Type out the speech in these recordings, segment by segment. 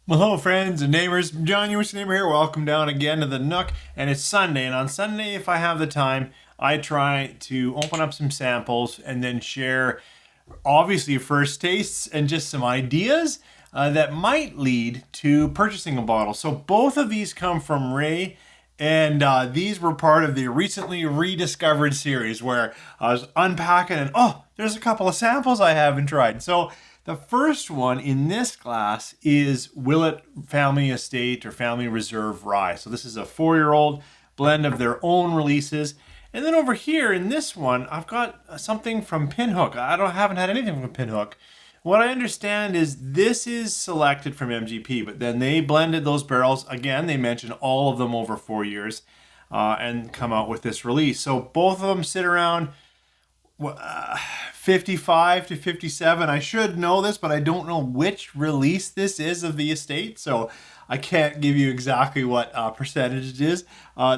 Well, hello, friends and neighbors. John, your neighbor here. Welcome down again to the Nook. And it's Sunday. And on Sunday, if I have the time, I try to open up some samples and then share, obviously, first tastes and just some ideas that might lead to purchasing a bottle. So both of these come from Ray. And these were part of the recently rediscovered series where I was unpacking and, oh, there's a couple of samples I haven't tried. So the first one in this glass is Willett Family Estate or Family Reserve Rye. So this is a 4-year-old blend of their own releases. And then over here in this one, I've got something from Pinhook. Haven't had anything from Pinhook. What I understand is this is selected from MGP, but then they blended those barrels. Again, they mentioned all of them over 4 years and come out with this release. So both of them sit around 55 to 57. I should know this, but I don't know which release this is of the estate, so I can't give you exactly what percentage it is.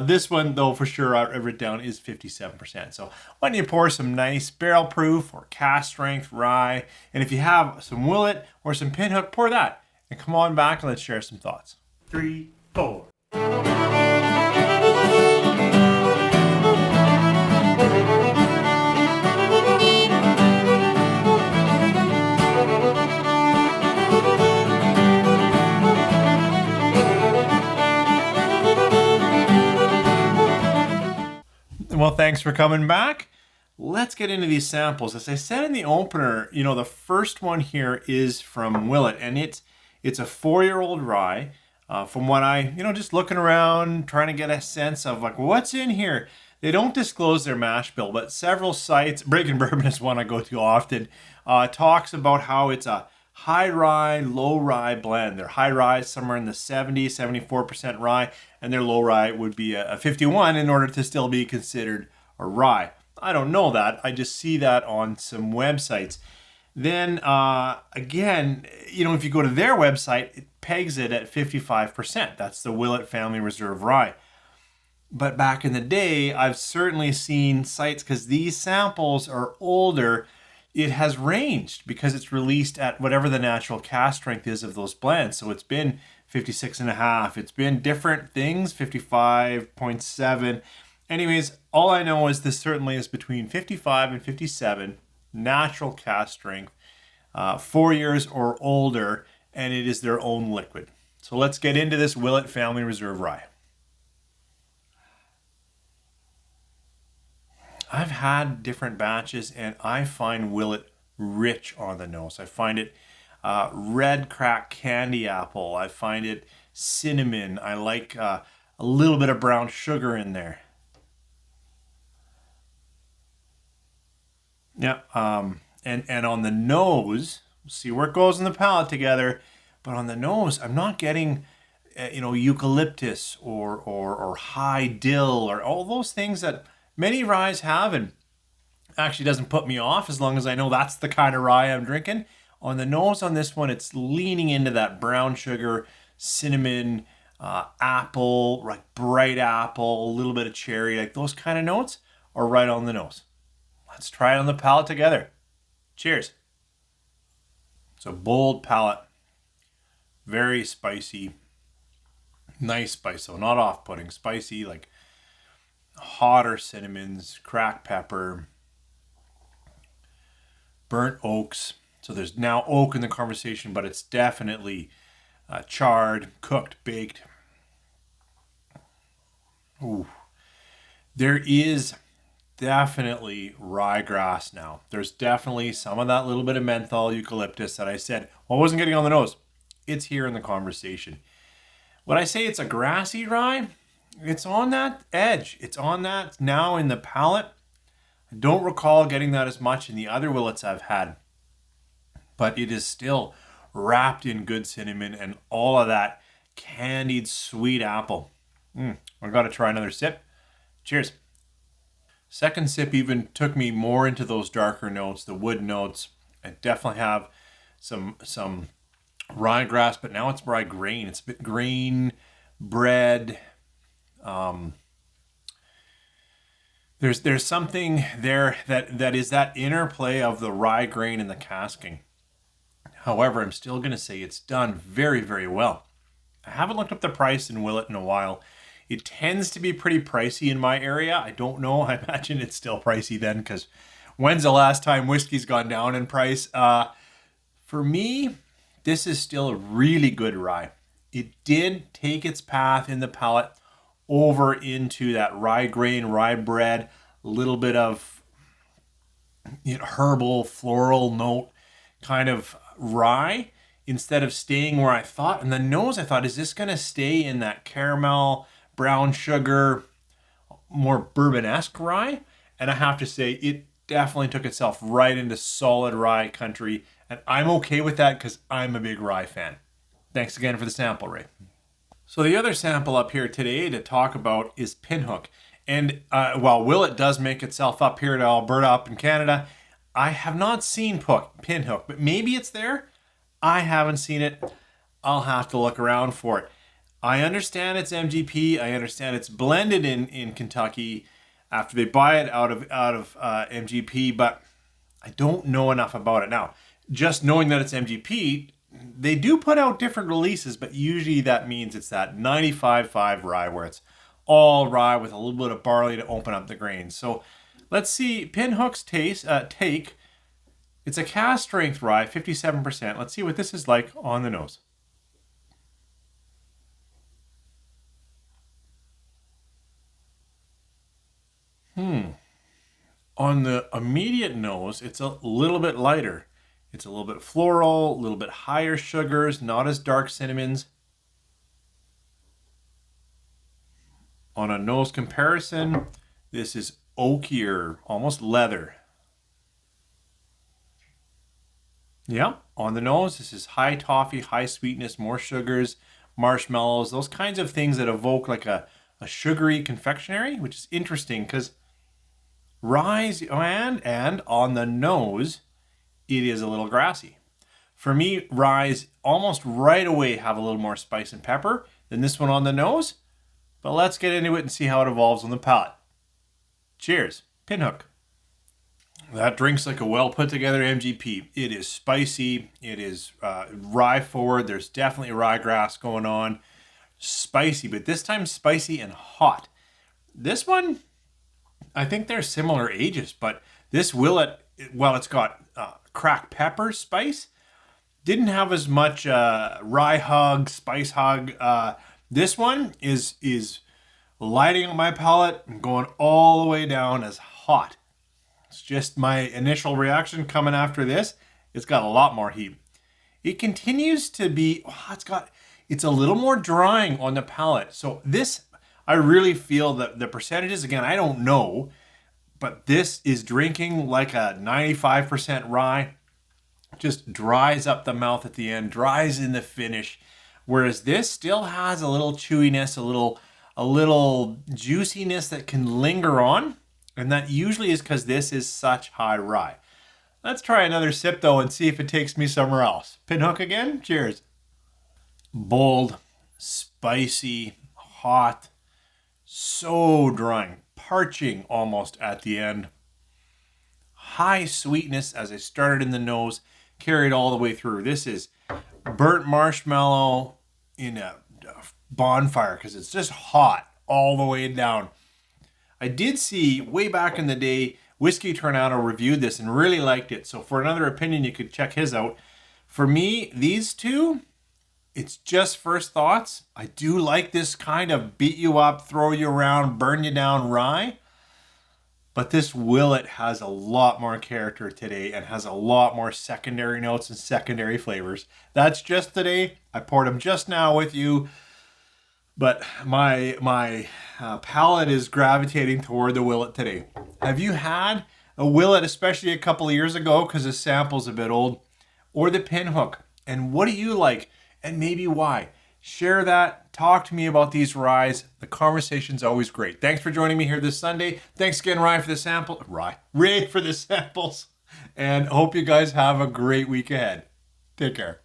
This one, though, for sure, I've written down is 57%. So why don't you pour some nice barrel proof or cask strength rye, and if you have some Willett or some Pinhook, pour that, and come on back and let's share some thoughts. 3, 4. Well, thanks for coming back. Let's get into these samples. As I said in the opener, the first one here is from Willett, and it's a 4-year-old rye. From what I, just looking around, trying to get a sense of like what's in here. They don't disclose their mash bill, but several sites, Breaking Bourbon is one I go to often, talks about how it's a high rye, low rye blend. Their high rye is somewhere in the 74% rye, and their low rye would be a 51 in order to still be considered a rye. I don't know that. I just see that on some websites. Then again, if you go to their website, it pegs it at 55%. That's the Willett Family Reserve Rye. But back in the day, I've certainly seen sites, because these samples are older, it has ranged because it's released at whatever the natural cask strength is of those blends. So it's been 56.5. It's been different things, 55.7. Anyways, all I know is this certainly is between 55 and 57 natural cask strength, 4 years or older, and it is their own liquid. So let's get into this Willett Family Reserve Rye. I've had different batches, and I find Willett rich on the nose. I find it red cracked candy apple. I find it cinnamon. I like a little bit of brown sugar in there. Yeah, and on the nose, see where it goes in the palate together, but on the nose, I'm not getting, eucalyptus or high dill or all those things that many ryes have, and actually doesn't put me off as long as I know that's the kind of rye I'm drinking. On the nose on this one, it's leaning into that brown sugar, cinnamon, apple, like bright apple, a little bit of cherry, like those kind of notes are right on the nose. Let's try it on the palate together. Cheers. It's a bold palate, very spicy, nice spice, so not off-putting, spicy, like hotter cinnamons, cracked pepper, burnt oaks. So there's now oak in the conversation, but it's definitely charred, cooked, baked. Ooh. There is definitely ryegrass now. There's definitely some of that little bit of menthol, eucalyptus that I said, I wasn't getting on the nose. It's here in the conversation. When I say it's a grassy rye, it's on that edge. It's on that now in the palate. I don't recall getting that as much in the other Willets I've had, but it is still wrapped in good cinnamon and all of that candied sweet apple. I've got to try another sip. Cheers. Second sip even took me more into those darker notes, the wood notes. I definitely have some ryegrass, but now it's rye grain. It's a bit grain, bread. There's something there that is that interplay of the rye grain and the casking. However, I'm still going to say it's done very, very well. I haven't looked up the price in Willett in a while. It tends to be pretty pricey in my area. I don't know. I imagine it's still pricey then, because when's the last time whiskey's gone down in price? For me, this is still a really good rye. It did take its path in the palate over into that rye grain, rye bread, a little bit of herbal, floral note kind of rye, instead of staying where I thought. And the nose, I thought, is this going to stay in that caramel, brown sugar, more bourbon-esque rye? And I have to say, it definitely took itself right into solid rye country. And I'm okay with that because I'm a big rye fan. Thanks again for the sample, Ray. So the other sample up here today to talk about is Pinhook. And while Willett does make itself up here to Alberta, up in Canada, I have not seen Pinhook, but maybe it's there. I haven't seen it. I'll have to look around for it. I understand it's MGP. I understand it's blended in Kentucky after they buy it out of MGP, but I don't know enough about it. Now, just knowing that it's MGP, they do put out different releases, but usually that means it's that 95.5 rye where it's all rye with a little bit of barley to open up the grains. So let's see Pinhook's take. It's a cask strength rye, 57%. Let's see what this is like on the nose. On the immediate nose, it's a little bit lighter. It's a little bit floral, a little bit higher sugars, not as dark cinnamons. On a nose comparison, this is oakier, almost leather. Yeah, on the nose, this is high toffee, high sweetness, more sugars, marshmallows, those kinds of things that evoke like a sugary confectionery, which is interesting because rye and on the nose, it is a little grassy. For me, rye almost right away have a little more spice and pepper than this one on the nose. But let's get into it and see how it evolves on the palate. Cheers. Pinhook. That drinks like a well put together MGP. It is spicy. It is rye forward. There's definitely ryegrass going on. Spicy, but this time spicy and hot. This one, I think they're similar ages, but this Willett, well, it's got cracked pepper spice. Didn't have as much rye hug, spice hug. This one is lighting on my palate and going all the way down as hot. It's just my initial reaction coming after this. It's got a lot more heat. It continues to be, it's a little more drying on the palate. So this, I really feel that the percentages, again, I don't know, but this is drinking like a 95% rye. Just dries up the mouth at the end, dries in the finish. Whereas this still has a little chewiness, a little juiciness that can linger on. And that usually is because this is such high rye. Let's try another sip though and see if it takes me somewhere else. Pinhook again, cheers. Bold, spicy, hot, so drying, parching almost at the end. High sweetness as I started in the nose, carried all the way through. This is burnt marshmallow in a bonfire because it's just hot all the way down. I did see way back in the day, Whiskey Tornado reviewed this and really liked it. So for another opinion, you could check his out. For me, these two, it's just first thoughts. I do like this kind of beat you up, throw you around, burn you down rye. But this Willett has a lot more character today and has a lot more secondary notes and secondary flavors. That's just today. I poured them just now with you. But my palate is gravitating toward the Willett today. Have you had a Willett, especially a couple of years ago, because the sample's a bit old, or the Pinhook? And what do you like? And maybe why? Share that. Talk to me about these ryes. The conversation's always great. Thanks for joining me here this Sunday. Thanks again, Ray, for the samples. And hope you guys have a great week ahead. Take care.